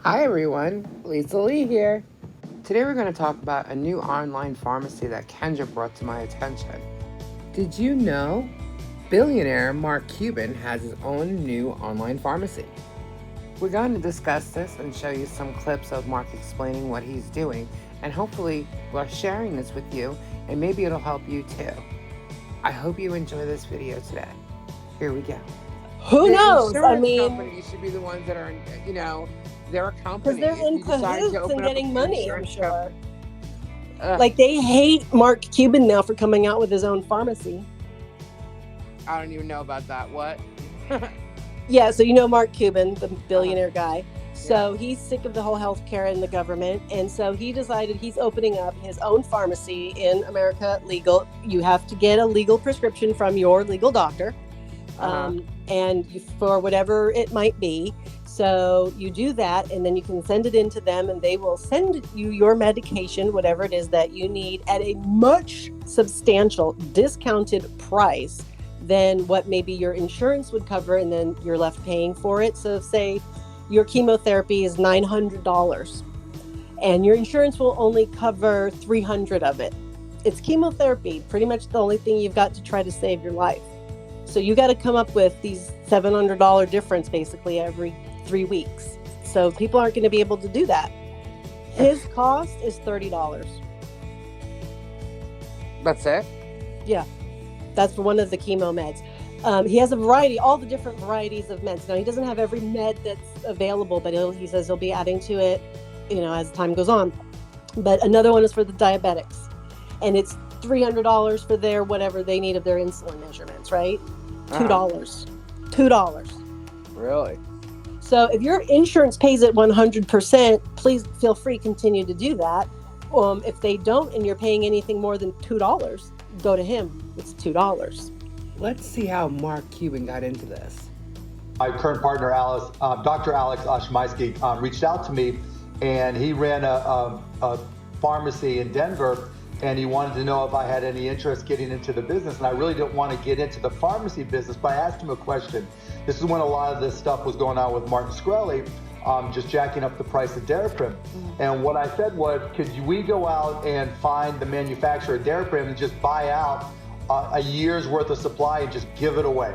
Hi everyone, Lisa Lee here. Today we're going to talk about a new online pharmacy that Kendra brought to my attention. Did you know billionaire Marc Cuban has his own new online pharmacy? We're going to discuss this and show you some clips of Marc explaining what he's doing, and hopefully we're sharing this with you and maybe it'll help you too. I hope you enjoy this video today. Here we go. Who The knows? I insurance mean, companies should be the ones that are, they're a because company. they're If in you decide to cahoots and open up getting an money, I'm insurance sure. company, Like, they hate Marc Cuban now for coming out with his own pharmacy. I don't even know about that. What? Yeah, so you know Marc Cuban, the billionaire guy. So he's sick of the whole healthcare and the government. And so he decided he's opening up his own pharmacy in America, legal. You have to get a legal prescription from your legal doctor. For whatever it might be. So you do that, and then you can send it in to them, and they will send you your medication, whatever it is that you need, at a much substantial discounted price than what maybe your insurance would cover, and then you're left paying for it. So say your chemotherapy is $900, and your insurance will only cover $300 of it. It's chemotherapy, pretty much the only thing you've got to try to save your life. So you got to come up with these $700 difference basically every 3 weeks. So people aren't going to be able to do that. His cost is $30. That's it? Yeah. That's for one of the chemo meds. He has a variety, all the different varieties of meds. Now, he doesn't have every med that's available, but he says he'll be adding to it, as time goes on. But another one is for the diabetics. And it's $300 for their whatever they need of their insulin measurements, right? $2. Really? So if your insurance pays it 100%, please feel free to continue to do that. If they don't and you're paying anything more than $2, go to him. It's $2. Let's see how Marc Cuban got into this. My current partner, Dr. Alex Oshmaisky, reached out to me, and he ran a pharmacy in Denver, and he wanted to know if I had any interest getting into the business. And I really didn't want to get into the pharmacy business, but I asked him a question. This is when a lot of this stuff was going on with Martin Shkreli, just jacking up the price of Daraprim. And what I said was, could we go out and find the manufacturer of Daraprim and just buy out a year's worth of supply and just give it away?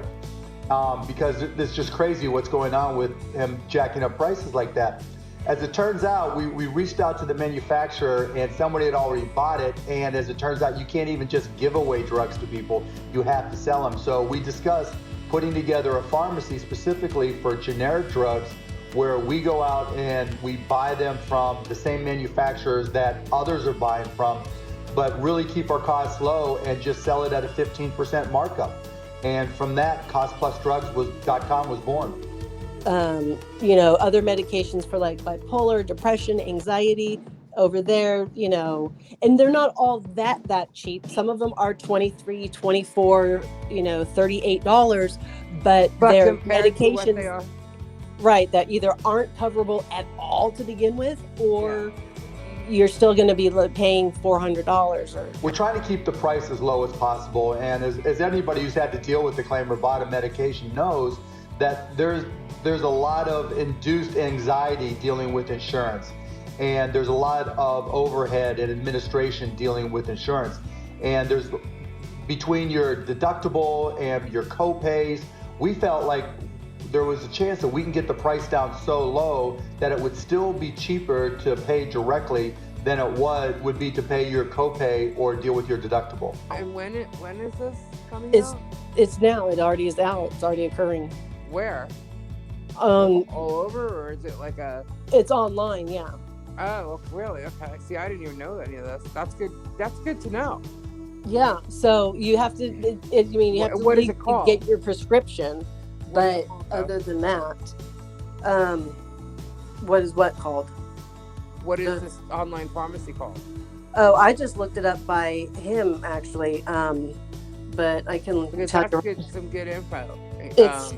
Because it's just crazy what's going on with him jacking up prices like that. As it turns out, we reached out to the manufacturer and somebody had already bought it. And as it turns out, you can't even just give away drugs to people. You have to sell them. So we discussed putting together a pharmacy specifically for generic drugs, where we go out and we buy them from the same manufacturers that others are buying from, but really keep our costs low and just sell it at a 15% markup. And from that, costplusdrugs.com was born. Other medications for like bipolar, depression, anxiety over there, and they're not all that cheap. Some of them are $23, $24, $38, but they're medications, right, that either aren't coverable at all to begin with, or you're still going to be paying $400. We're trying to keep the price as low as possible. And as anybody who's had to deal with the claim or bought a medication knows, that there's a lot of induced anxiety dealing with insurance. And there's a lot of overhead and administration dealing with insurance. And there's, between your deductible and your co-pays, we felt like there was a chance that we can get the price down so low that it would still be cheaper to pay directly than it would be to pay your copay or deal with your deductible. And when is this coming out? It's now. It already is out. It's already occurring. Where? All over, or is it like a? It's online, yeah. Oh, really? Okay. See, I didn't even know any of this. That's good. That's good to know. Yeah. So you have to. You have to. What is it called? Get your prescription. But other than that, what is what called? What is this online pharmacy called? Oh, I just looked it up by him actually. But I can tell you some good info. It's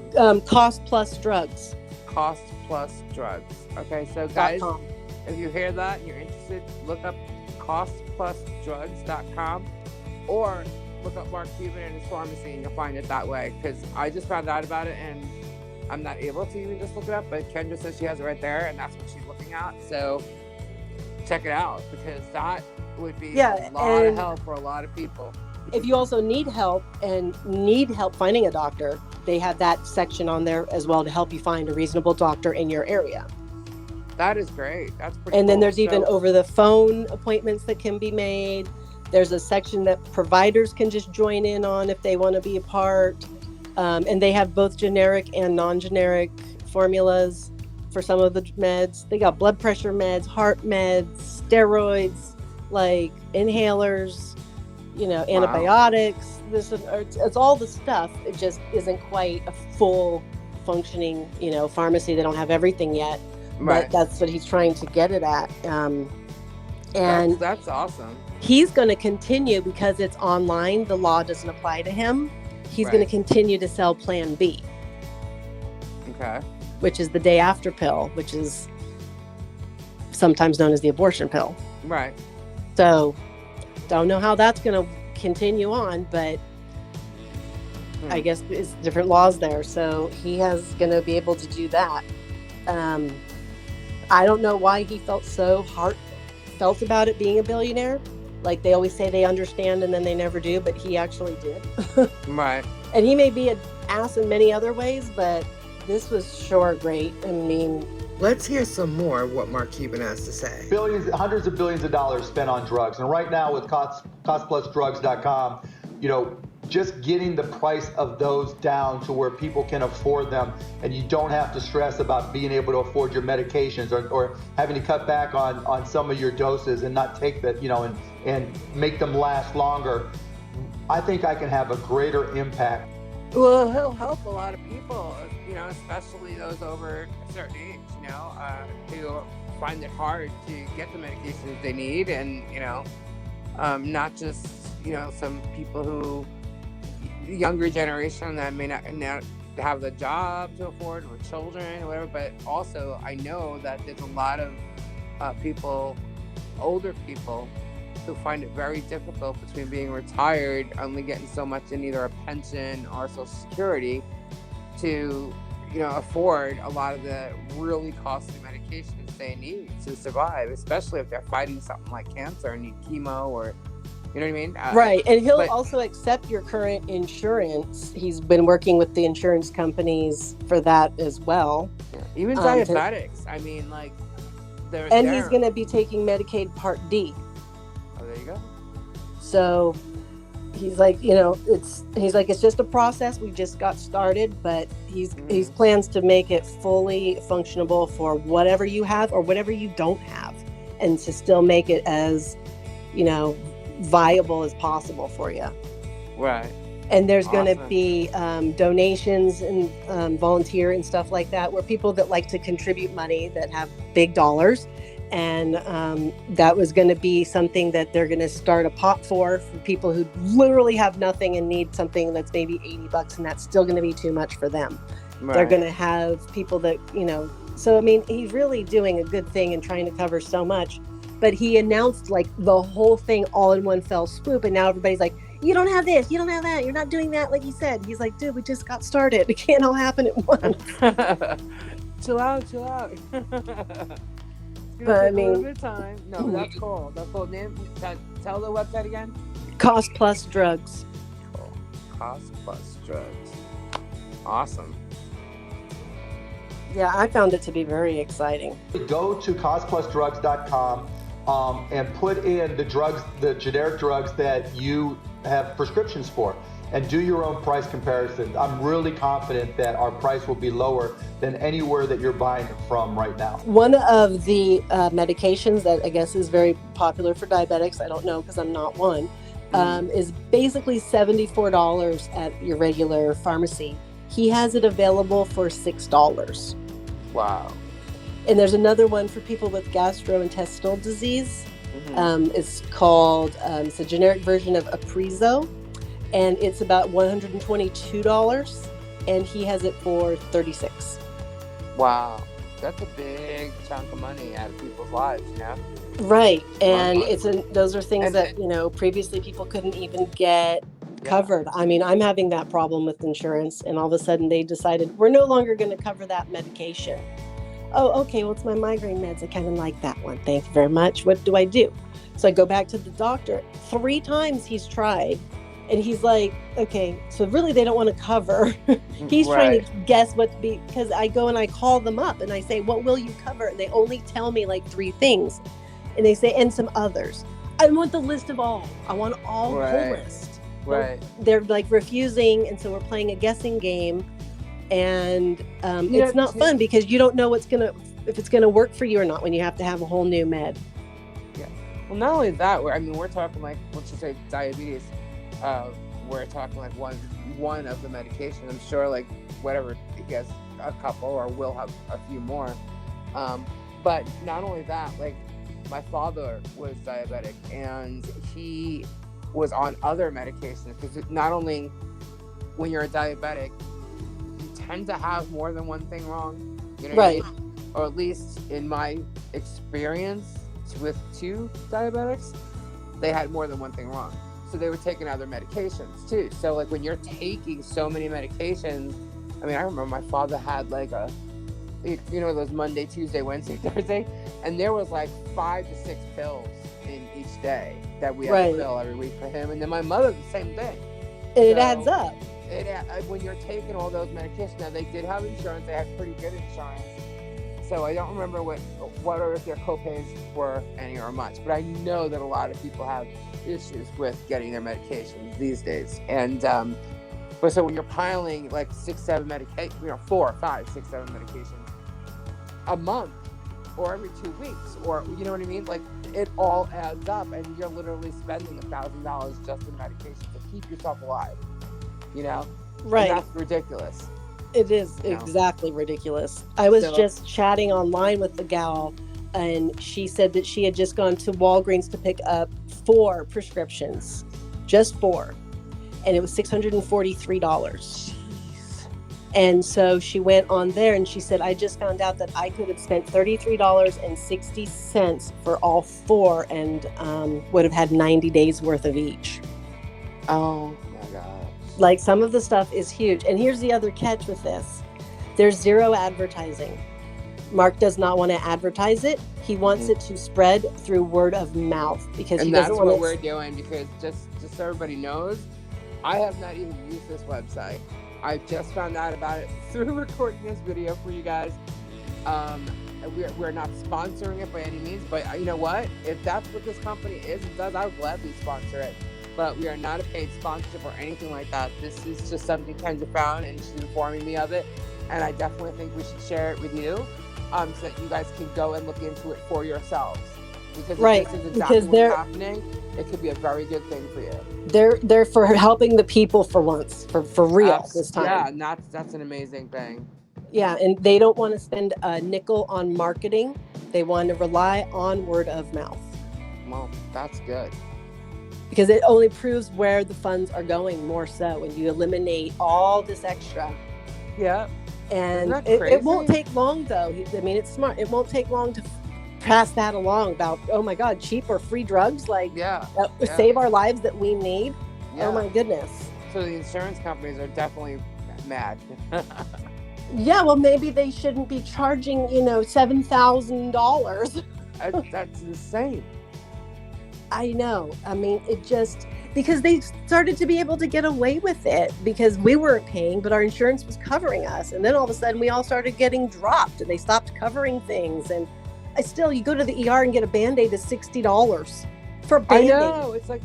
Cost Plus Drugs. Cost Plus Drugs. Okay, so guys, if you hear that and you're interested, look up costplusdrugs.com or look up Marc Cuban and his pharmacy, and you'll find it that way. Because I just found out about it, and I'm not able to even just look it up, but Kendra says she has it right there, and that's what she's looking at. So check it out, because that would be a lot of help for a lot of people. If you also need help finding a doctor, they have that section on there as well to help you find a reasonable doctor in your area. That is great. That's pretty And cool. then there's even over the phone appointments that can be made. There's a section that providers can just join in on if they want to be a part. And they have both generic and non-generic formulas for some of the meds. They got blood pressure meds, heart meds, steroids, like inhalers, antibiotics. It's all the stuff. It just isn't quite a full functioning, pharmacy. They don't have everything yet, but that's what he's trying to get it at. And that's awesome. He's going to continue, because it's online. The law doesn't apply to him. He's going to continue to sell Plan B. Okay. Which is the day after pill, which is sometimes known as the abortion pill. Right. So, don't know how that's going to continue on, but I guess it's different laws there. So he has going to be able to do that. I don't know why he felt so heartfelt about it being a billionaire. Like they always say they understand and then they never do, but he actually did. Right. And he may be an ass in many other ways, but this was sure great. I mean, let's hear some more of what Marc Cuban has to say. Hundreds of billions of dollars spent on drugs. And right now with costplusdrugs.com, just getting the price of those down to where people can afford them, and you don't have to stress about being able to afford your medications or having to cut back on some of your doses and not take that, and make them last longer. I think I can have a greater impact. Well, he'll help a lot of people, especially those over a certain age, who find it hard to get the medications they need, and, not just, some people who, younger generation that may not have the job to afford, or children or whatever, but also I know that there's a lot of people, older people, who find it very difficult between being retired, only getting so much in either a pension or Social Security, to afford a lot of the really costly medications they need to survive, especially if they're fighting something like cancer and need chemo, or you know what I mean? Right. And he'll also accept your current insurance. He's been working with the insurance companies for that as well. Yeah. Even diabetics. I mean, like, he's going to be taking Medicaid Part D. Oh, there you go. So he's like, it's just a process. We just got started, but he's plans to make it fully functionable for whatever you have or whatever you don't have, and to still make it as, viable as possible for you. Right. And there's going to be donations and volunteer and stuff like that, where people that like to contribute money that have big dollars. And that was going to be something that they're going to start a pot for people who literally have nothing and need something that's maybe $80, and that's still going to be too much for them. Right. They're going to have people that, so I mean, he's really doing a good thing and trying to cover so much. But he announced like the whole thing all in one fell swoop, and now everybody's like, you don't have this, you don't have that, you're not doing that like you said. He's like, dude, we just got started. It can't all happen at once. Chill out. But I mean, a little bit of time. No, that's cool. That's cool. Name. Tell the website again. Cost Plus Drugs. Cool. Cost Plus Drugs. Awesome. Yeah, I found it to be very exciting. Go to costplusdrugs.com and put in the generic drugs that you have prescriptions for, and do your own price comparison. I'm really confident that our price will be lower than anywhere that you're buying it from right now. One of the medications that I guess is very popular for diabetics, I don't know because I'm not one, is basically $74 at your regular pharmacy. He has it available for $6. Wow. And there's another one for people with gastrointestinal disease. It's called, it's a generic version of Aprizo, and it's about $122, and he has it for $36. Wow. That's a big chunk of money out of people's lives, Right. And those are things that, previously people couldn't even get covered. I mean, I'm having that problem with insurance, and all of a sudden they decided we're no longer going to cover that medication. Oh, okay, well, it's my migraine meds. I kind of like that one. Thank you very much. What do I do? So I go back to the doctor. 3 times he's tried, and he's like, okay, so really they don't want to cover. He's trying to guess what to be, because I go and I call them up and I say, what will you cover? And they only tell me like 3 things. And they say, and some others. I want the list of all. I want all whole list. Right. They're like refusing, and so we're playing a guessing game, and it's not fun because you don't know if it's gonna work for you or not when you have to have a whole new med. Yeah. Well, not only that, we're talking like, let's just say diabetes. We're talking like one of the medications. I'm sure like whatever, he has a couple or will have a few more. But not only that, like my father was diabetic and he was on other medications, because not only when you're a diabetic, you tend to have more than one thing wrong. You know what I mean? Or at least in my experience with 2 diabetics, they had more than one thing wrong. So they were taking other medications too. So like when you're taking so many medications, I mean, I remember my father had like those Monday, Tuesday, Wednesday, Thursday, and there was like 5 to 6 pills in each day that we had to fill every week for him. And then my mother, the same thing. And it adds up. When you're taking all those medications, now they did have insurance, they had pretty good insurance. So I don't remember what or if their copays were any or much, but I know that a lot of people have issues with getting their medications these days. And but so when you're piling like 6, 7 medications, 4, 5, 6, 7 medications a month or every 2 weeks, or you know what I mean? Like it all adds up, and you're literally spending $1,000 just in medication to keep yourself alive. Right? And that's ridiculous. It is exactly ridiculous. I was just chatting online with the gal, and she said that she had just gone to Walgreens to pick up 4 prescriptions, just 4, and it was $643. Jeez. And so she went on there and she said, I just found out that I could have spent $33.60 for all 4 and would have had 90 days worth of each. Oh my God. Like some of the stuff is huge. And here's the other catch with this. There's 0 advertising. Mark does not want to advertise it. He wants it to spread through word of mouth, because he doesn't want that's what we're doing, because just so everybody knows, I have not even used this website. I just found out about it through recording this video for you guys. We're not sponsoring it by any means, but you know what? If that's what this company is and does, I would gladly sponsor it. But we are not a paid sponsorship or anything like that. This is just something Kendra found, and she's informing me of it. And I definitely think we should share it with you, so that you guys can go and look into it for yourselves. Because if this is exactly what's happening, it could be a very good thing for you. They're for helping the people for once, for real this time. Yeah, and that's an amazing thing. Yeah, and they don't want to spend a nickel on marketing. They want to rely on word of mouth. Well, that's good. Because it only proves where the funds are going more so when you eliminate all this extra. Yeah. And it won't take long, though. I mean, it's smart. It won't take long to pass that along about, oh my God, cheap or free drugs, save our lives that we need. Yeah. Oh my goodness. So the insurance companies are definitely mad. Yeah, well, maybe they shouldn't be charging, $7,000. That's insane. I know. I mean, because they started to be able to get away with it because we weren't paying, but our insurance was covering us. And then all of a sudden we all started getting dropped and they stopped covering things. And you go to the ER and get a Band-Aid is $60 for a Band-Aid. I know. It's like,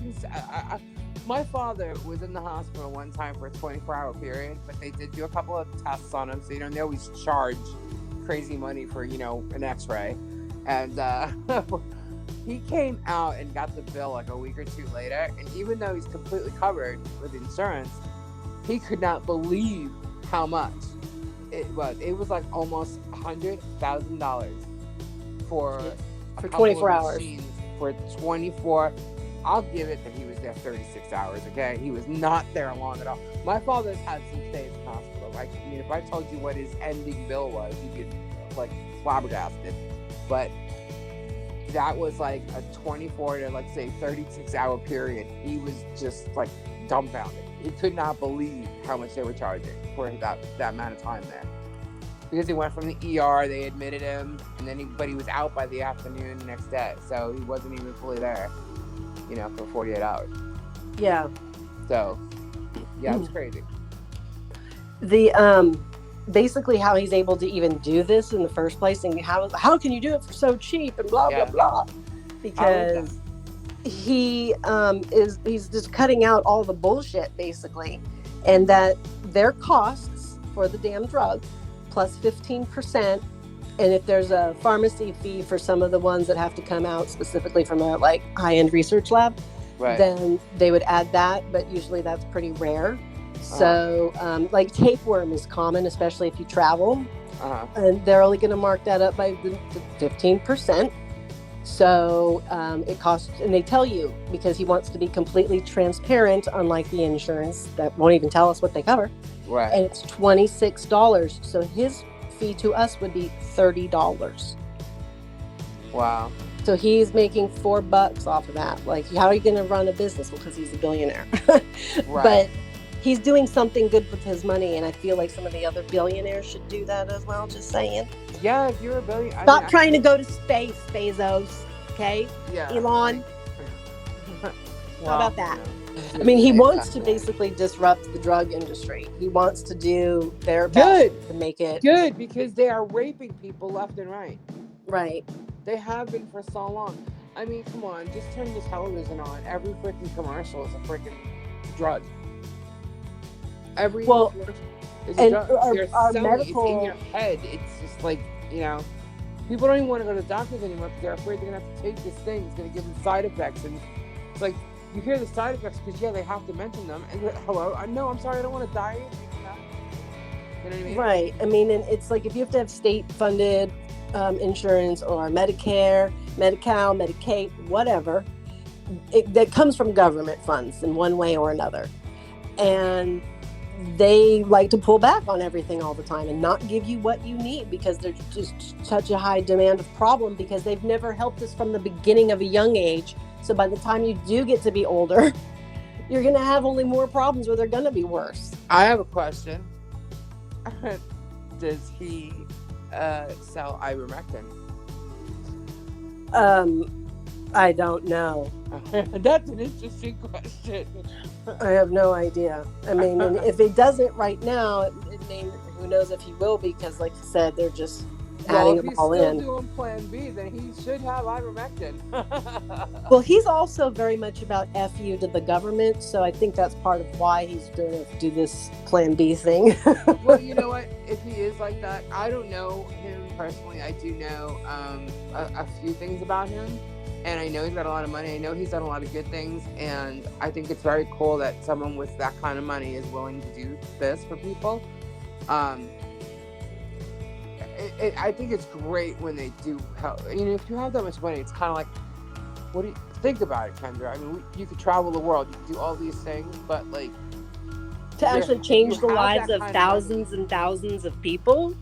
my father was in the hospital one time for a 24-hour period, but they did do a couple of tests on him. So, they always charge crazy money for, an x-ray. And, he came out and got the bill like a week or 2 later, and even though he's completely covered with insurance, he could not believe how much it was. It was like almost $100,000 for 24 hours. For 24. I'll give it that he was there 36 hours. Okay, he was not there long at all. My father's had some stays in hospital. Like, if I told you what his ending bill was, you'd be like flabbergasted. But that was like a 24 to, let's say, 36-hour period. He was just like dumbfounded. he could not believe how much they were charging for that amount of time there. Because he went from the ER, they admitted him, and then but he was out by the afternoon the next day, so he wasn't even fully there, for 48 hours. Yeah. So, yeah, it was crazy. The basically how he's able to even do this in the first place, and how can you do it for so cheap and blah blah blah, because he's just cutting out all the bullshit basically, and that their costs for the damn drug plus 15%, and if there's a pharmacy fee for some of the ones that have to come out specifically from a like high-end research lab, then they would add that, but usually that's pretty rare. So like tapeworm is common, especially if you travel, and they're only going to mark that up by the 15%. So it costs, and they tell you, because he wants to be completely transparent, unlike the insurance that won't even tell us what they cover. Right. And it's $26. So his fee to us would be $30. Wow. So he's making $4 off of that. Like, how are you going to run a business? Well, because he's a billionaire. But he's doing something good with his money, and I feel like some of the other billionaires should do that as well. Just saying. Yeah, if you're a billionaire. Stop trying to go to space, Bezos. Okay? Yeah. Elon. How about that? I mean, he wants to basically disrupt the drug industry. He wants to do their best to make it good, because they are raping people left and right. Right. They have been for so long. I mean, come on, just turn the television on. Every freaking commercial is a freaking drug. Every commercial is a drug. Our medical, it's in your head. It's just like, people don't even want to go to the doctors anymore because they're afraid they're going to have to take this thing. It's going to give them side effects. And it's like, you hear the side effects because, they have to mention them. And hello? No, I'm sorry, I don't want to die. You know what I mean? Right. I mean, and it's like if you have to have state-funded insurance or Medicare, Medi-Cal, Medicaid, whatever, that comes from government funds in one way or another. And they like to pull back on everything all the time and not give you what you need because there's just such a high demand of problem, because they've never helped us from the beginning of a young age. So by the time you do get to be older, you're going to have only more problems, or they're going to be worse. I have a question. Does he sell ivermectin? I don't know. That's an interesting question. I have no idea. I mean, and if he doesn't right now, who knows if he will, because like I said, they're just adding them all in. If he's still doing Plan B, then he should have ivermectin. Well, he's also very much about FU to the government, so I think that's part of why he's going to do this Plan B thing. Well, you know what? If he is like that, I don't know him personally. I do know a few things about him. And I know he's got a lot of money. I know he's done a lot of good things. And I think it's very cool that someone with that kind of money is willing to do this for people. I think it's great when they do help. If you have that much money, it's kind of like, what do you think about it, Kendra? I mean, you could travel the world, you could do all these things, but like to actually change the lives of thousands and thousands of people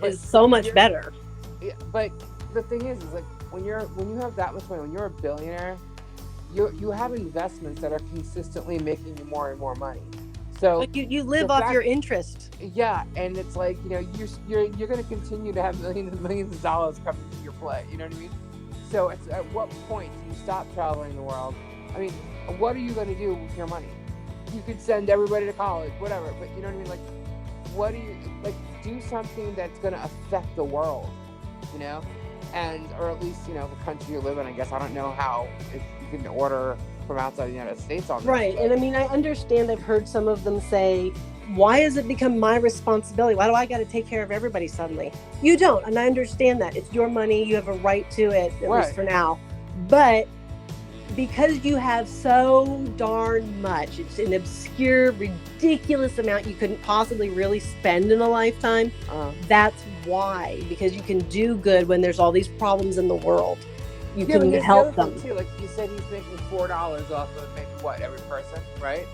is so much better. Yeah, but the thing is like, when you have that much money, when you're a billionaire, you have investments that are consistently making you more and more money. So like you live off your interest. Yeah, and it's like, you're going to continue to have millions and millions of dollars coming to your play. You know what I mean? So it's at what point do you stop traveling the world? I mean, what are you going to do with your money? You could send everybody to college, whatever. But you know what I mean? Like, what do you do something that's going to affect the world? Or at least, the country you live in. I guess I don't know how, if you can order from outside the United States on this. Right. And I mean, I understand, I've heard some of them say, why has it become my responsibility? Why do I got to take care of everybody suddenly? You don't. And I understand that. It's your money. You have a right to it, at least for now. But because you have so darn much, it's an obscure, ridiculous amount you couldn't possibly really spend in a lifetime. That's why, because you can do good when there's all these problems in the world. You can help them. Too, like you said, he's making $4 off of maybe every person, right?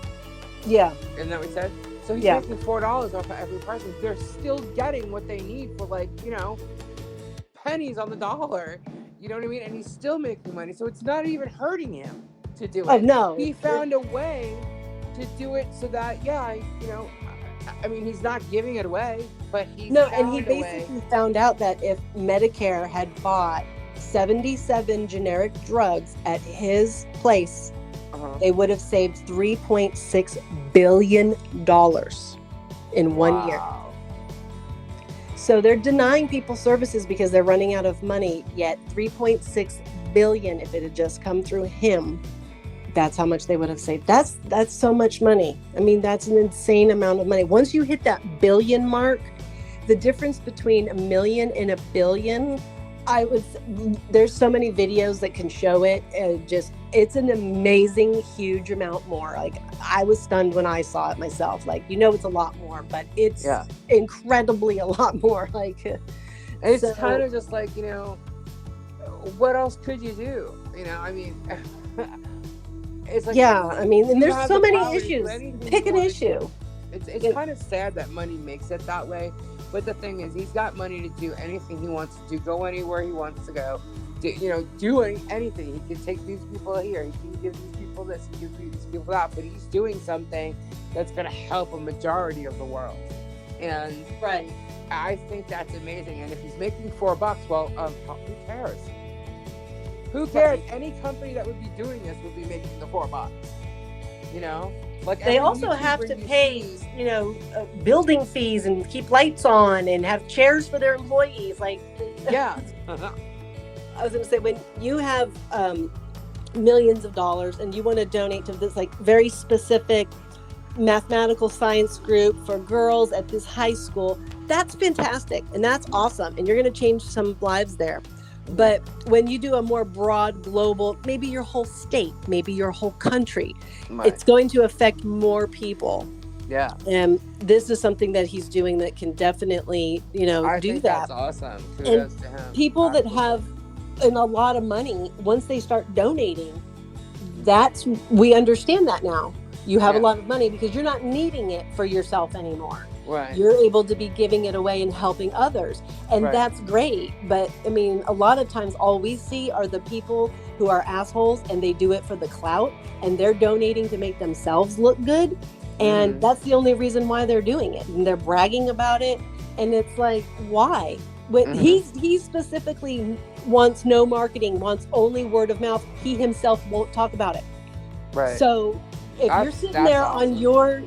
Yeah. Isn't that what he said? So he's making $4 off of every person. They're still getting what they need for pennies on the dollar. You know what I mean? And he's still making money. So it's not even hurting him to do it. Oh, no. He found a way to do it so that, I mean, he's not giving it away, but he's No, and he found a way. basically found out that if Medicare had bought 77 generic drugs at his place, they would have saved $3.6 billion in 1 year. So they're denying people services because they're running out of money, yet 3.6 billion, if it had just come through him, that's how much they would have saved. That's so much money. I mean, that's an insane amount of money. Once you hit that billion mark, the difference between a million and a billion, there's so many videos that can show it. It's an amazing, huge amount more. Like, I was stunned when I saw it myself. Like, it's a lot more, but it's incredibly a lot more. Like, it's kind of just like, what else could you do? I mean, it's like, I mean, and there's so many issues. Pick an issue. It's kind of sad that money makes it that way. But the thing is, he's got money to do anything he wants to do, go anywhere he wants to go, do anything. He can take these people here, he can give these people this, he can give these people that, but he's doing something that's going to help a majority of the world. And I think that's amazing. And if he's making $4, well, who cares? Who cares? Any company that would be doing this would be making the $4. Like, they also have to pay, building fees and keep lights on and have chairs for their employees. Like, I was going to say, when you have millions of dollars and you want to donate to this like very specific mathematical science group for girls at this high school, that's fantastic and that's awesome, and you're going to change some lives there. But when you do a more broad, global, maybe your whole state, maybe your whole country, it's going to affect more people. Yeah. And this is something that he's doing that can definitely, I do think that. That's awesome. Kudos to him. People that have a lot of money, once they start donating, we understand that now. You have a lot of money because you're not needing it for yourself anymore. Right. You're able to be giving it away and helping others. And that's great. But I mean, a lot of times all we see are the people who are assholes and they do it for the clout and they're donating to make themselves look good. And that's the only reason why they're doing it. And they're bragging about it. And it's like, why? But he specifically wants no marketing, wants only word of mouth. He himself won't talk about it. Right. So if you're sitting there on your,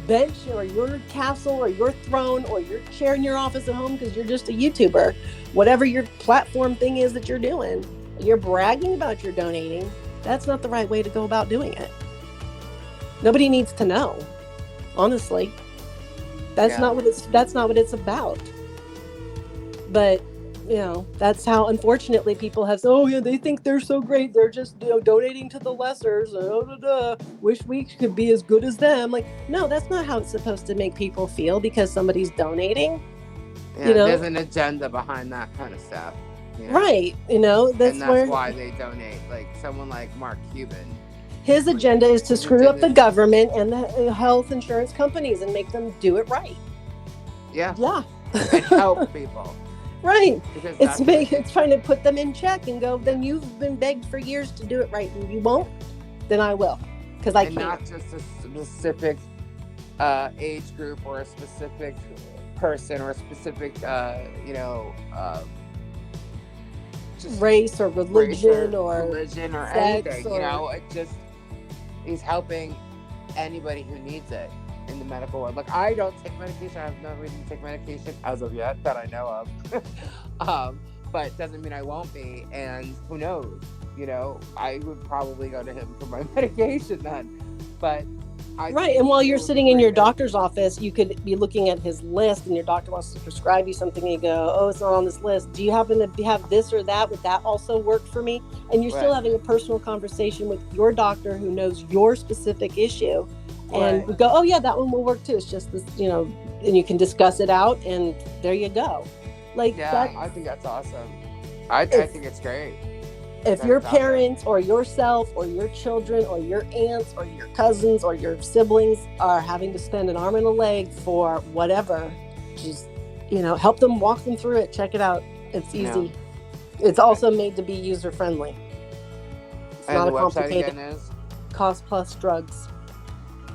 bench or your castle or your throne or your chair in your office at home because you're just a YouTuber, whatever your platform thing is that you're doing, you're bragging about your donating, that's not the right way to go about doing it. Nobody needs to know, honestly. That's not what it's about. But that's how, unfortunately, people have. They think they're so great. They're just donating to the lessers. Wish we could be as good as them. Like, no, that's not how it's supposed to make people feel because somebody's donating. There's an agenda behind that kind of stuff. Right. That's why they donate. Like someone like Marc Cubans. His agenda is to screw up the government and the health insurance companies and make them do it right. Yeah. Yeah. And help people. Right. It's trying to put them in check and go, then you've been begged for years to do it right and you won't, then I will. Because I can't. Not just a specific age group or a specific person or a specific, just race or religion or anything. He's helping anybody who needs it in the medical world. Like, I don't take medication. I have no reason to take medication as of yet that I know of. But it doesn't mean I won't be. And who knows? I would probably go to him for my medication then. But and while you're sitting in your doctor's office, you could be looking at his list and your doctor wants to prescribe you something and you go, oh, it's not on this list. Do you happen to have this or that? Would that also work for me? And you're still having a personal conversation with your doctor who knows your specific issue. And go, oh yeah, that one will work too. It's just this, and you can discuss it out and there you go. Like, I think that's awesome. I think it's great. If your parents or yourself or your children or your aunts or your cousins or your siblings are having to spend an arm and a leg for whatever, just, help them, walk them through it, check it out. It's easy. It's also made to be user friendly. It's not a complicated. Is? Cost Plus Drugs.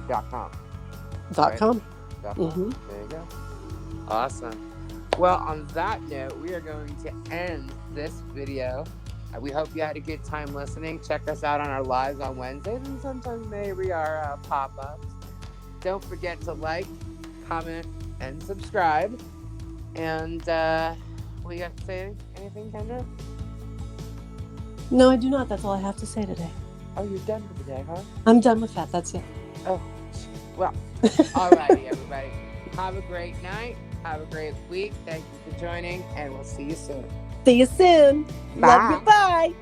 .com. .com. Right? .com. Mm-hmm. There you go. Awesome. Well, on that note, we are going to end this video. We hope you had a good time listening. Check us out on our lives on Wednesdays and sometimes maybe our pop-ups. Don't forget to like, comment, and subscribe. And we got to say anything, Kendra? No, I do not. That's all I have to say today. Oh, you're done for the day, huh? I'm done with that. That's it. Oh, well, alrighty, everybody. Have a great night. Have a great week. Thank you for joining, and we'll see you soon. See you soon. Bye. Love you. Bye.